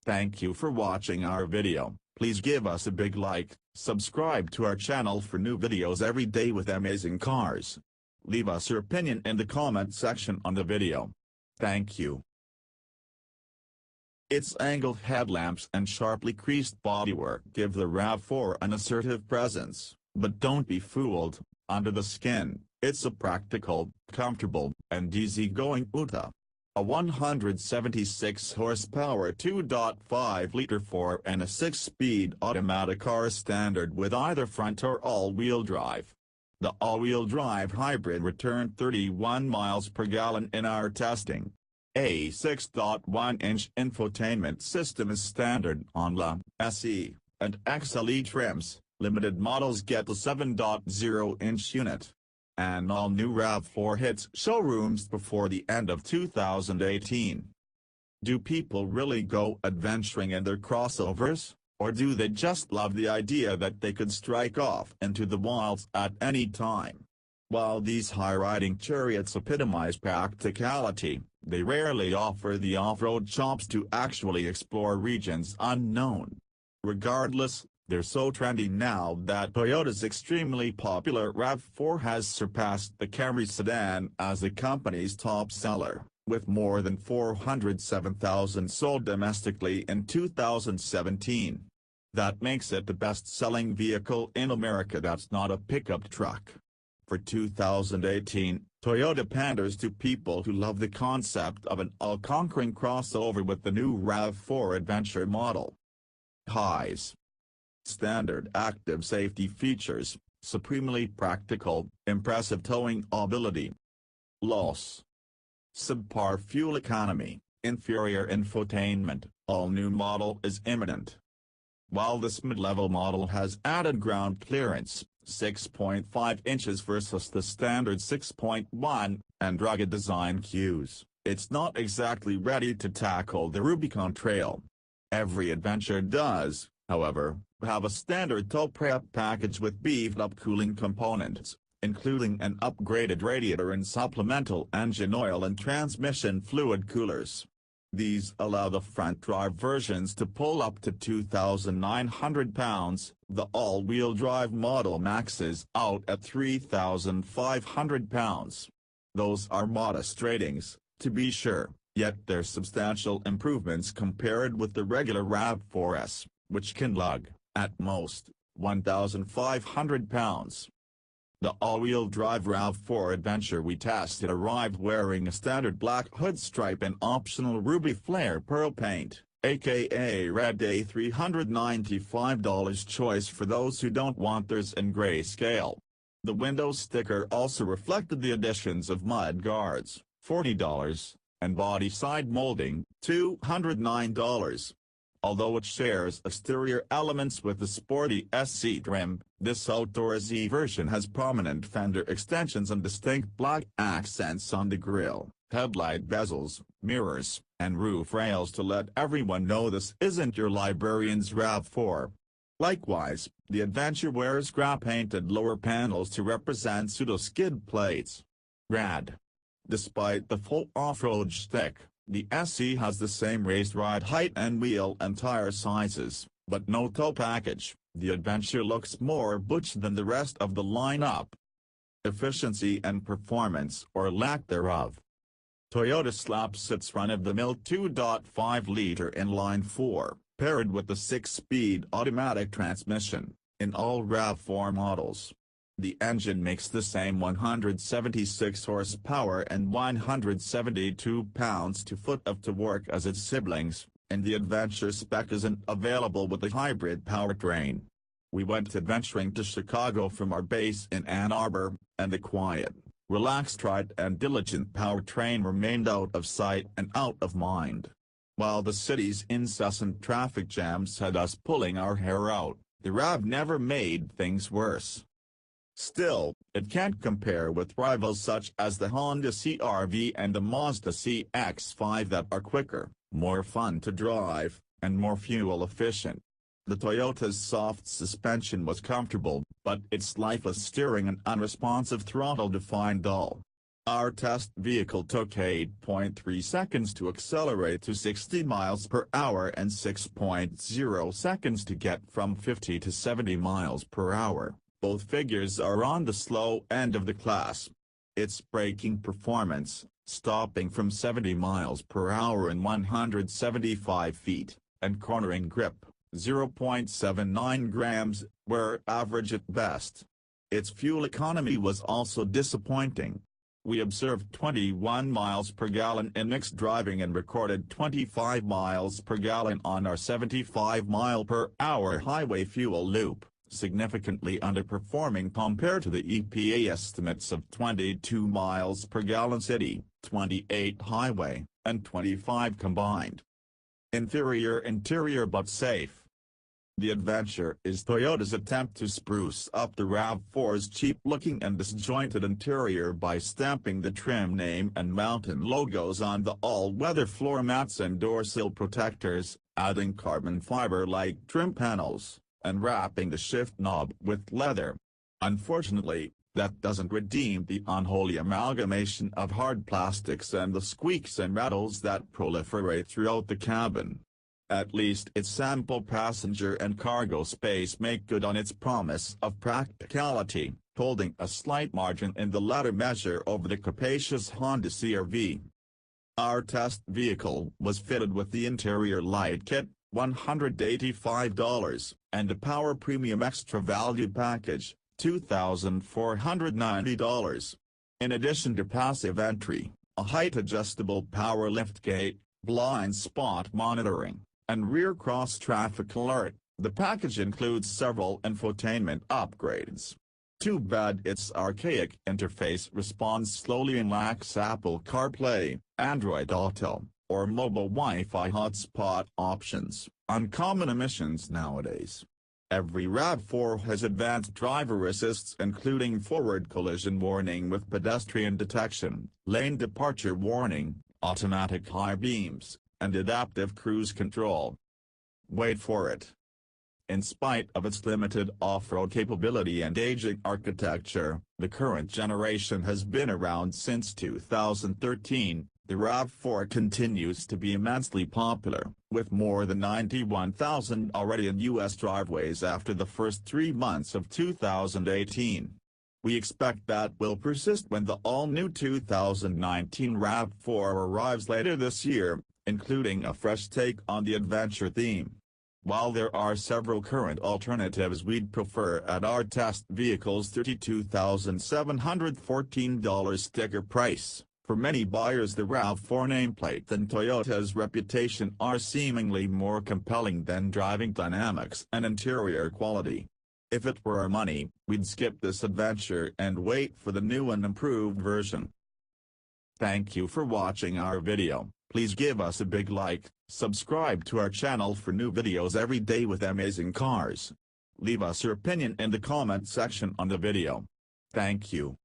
Thank you for watching our video. Please give us a big like, subscribe to our channel for new videos every day with amazing cars. Leave us your opinion in the comment section on the video. Thank you. Its angled headlamps and sharply creased bodywork give the RAV4 an assertive presence, but don't be fooled, under the skin, it's a practical, comfortable, and easygoing Uta. A 176 horsepower 2.5-liter 4 and a 6-speed automatic car standard with either front or all-wheel drive. The all-wheel drive hybrid returned 31 miles per gallon in our testing. A 6.1-inch infotainment system is standard on La, SE, and XLE trims. Limited models get the 7.0-inch unit. An all-new RAV4 hits showrooms before the end of 2018. Do people really go adventuring in their crossovers, or do they just love the idea that they could strike off into the wilds at any time? While these high-riding chariots epitomize practicality, they rarely offer the off-road chops to actually explore regions unknown. Regardless, they're so trendy now that Toyota's extremely popular RAV4 has surpassed the Camry sedan as the company's top seller, with more than 407,000 sold domestically in 2017. That makes it the best-selling vehicle in America that's not a pickup truck. For 2018, Toyota panders to people who love the concept of an all-conquering crossover with the new RAV4 Adventure model. Highs. Standard active safety features, supremely practical, impressive towing ability. Loss. Subpar fuel economy, inferior infotainment, all-new model is imminent. While this mid-level model has added ground clearance, 6.5 inches versus the standard 6.1, and rugged design cues, it's not exactly ready to tackle the Rubicon Trail. Every Adventure does, however, have a standard tow prep package with beefed-up cooling components, including an upgraded radiator and supplemental engine oil and transmission fluid coolers. These allow the front-drive versions to pull up to 2,900 pounds, the all-wheel drive model maxes out at 3,500 pounds. Those are modest ratings, to be sure, yet they're substantial improvements compared with the regular RAV4S, which can lug, at most, 1,500 pounds. The all-wheel drive RAV4 Adventure we tested arrived wearing a standard black hood stripe and optional ruby flare pearl paint, aka Red, a $395 choice for those who don't want theirs in grayscale. The window sticker also reflected the additions of mud guards, $40, and body side molding, $209. Although it shares exterior elements with the sporty SC trim, this outdoorsy version has prominent fender extensions and distinct black accents on the grille, headlight bezels, mirrors, and roof rails to let everyone know this isn't your librarian's RAV4. Likewise, the Adventure wears scrap-painted lower panels to represent pseudo-skid plates. Rad. Despite the full off-road shtick, the SE has the same raised ride height and wheel and tire sizes, but no tow package. The Adventure looks more butch than the rest of the lineup. Efficiency and performance, or lack thereof. Toyota slaps its run-of-the-mill 2.5-liter inline-4, paired with the 6-speed automatic transmission, in all RAV4 models. The engine makes the same 176 horsepower and 172 pounds-to-foot of torque as its siblings, and the Adventure spec isn't available with the hybrid powertrain. We went adventuring to Chicago from our base in Ann Arbor, and the quiet, relaxed ride and diligent powertrain remained out of sight and out of mind. While the city's incessant traffic jams had us pulling our hair out, the RAV never made things worse. Still, it can't compare with rivals such as the Honda CR-V and the Mazda CX-5 that are quicker, more fun to drive, and more fuel efficient. The Toyota's soft suspension was comfortable, but its lifeless steering and unresponsive throttle defined dull. Our test vehicle took 8.3 seconds to accelerate to 60 miles per hour and 6.0 seconds to get from 50 to 70 miles per hour. Both figures are on the slow end of the class. Its braking performance, stopping from 70 miles per hour in 175 feet, and cornering grip, 0.79 grams, were average at best. Its fuel economy was also disappointing. We observed 21 miles per gallon in mixed driving and recorded 25 miles per gallon on our 75 mile per hour highway fuel loop, significantly underperforming compared to the EPA estimates of 22 miles per gallon city, 28 highway, and 25 combined. Interior but safe. The Adventure is Toyota's attempt to spruce up the RAV4's cheap-looking and disjointed interior by stamping the trim name and mountain logos on the all-weather floor mats and door sill protectors, adding carbon fiber-like trim panels, and wrapping the shift knob with leather. Unfortunately, that doesn't redeem the unholy amalgamation of hard plastics and the squeaks and rattles that proliferate throughout the cabin. At least its sample passenger and cargo space make good on its promise of practicality, holding a slight margin in the latter measure over the capacious Honda CR-V. Our test vehicle was fitted with the interior light kit, $185, and the Power Premium Extra Value Package, $2,490. In addition to passive entry, a height-adjustable power liftgate, blind spot monitoring, and rear cross-traffic alert, the package includes several infotainment upgrades. Too bad its archaic interface responds slowly and lacks Apple CarPlay, Android Auto, or mobile Wi-Fi hotspot options, uncommon omissions nowadays. Every RAV4 has advanced driver assists including forward collision warning with pedestrian detection, lane departure warning, automatic high beams, and adaptive cruise control. Wait for it. In spite of its limited off-road capability and aging architecture, the current generation has been around since 2013. The RAV4 continues to be immensely popular, with more than 91,000 already in U.S. driveways after the first 3 months of 2018. We expect that will persist when the all-new 2019 RAV4 arrives later this year, including a fresh take on the adventure theme. While there are several current alternatives we'd prefer at our test vehicle's $32,714 sticker price, for many buyers the RAV4 nameplate and Toyota's reputation are seemingly more compelling than driving dynamics and interior quality. If it were our money, we'd skip this adventure and wait for the new and improved version. Thank you for watching our video. Please give us a big like, subscribe to our channel for new videos every day with amazing cars. Leave us your opinion in the comment section on the video. Thank you.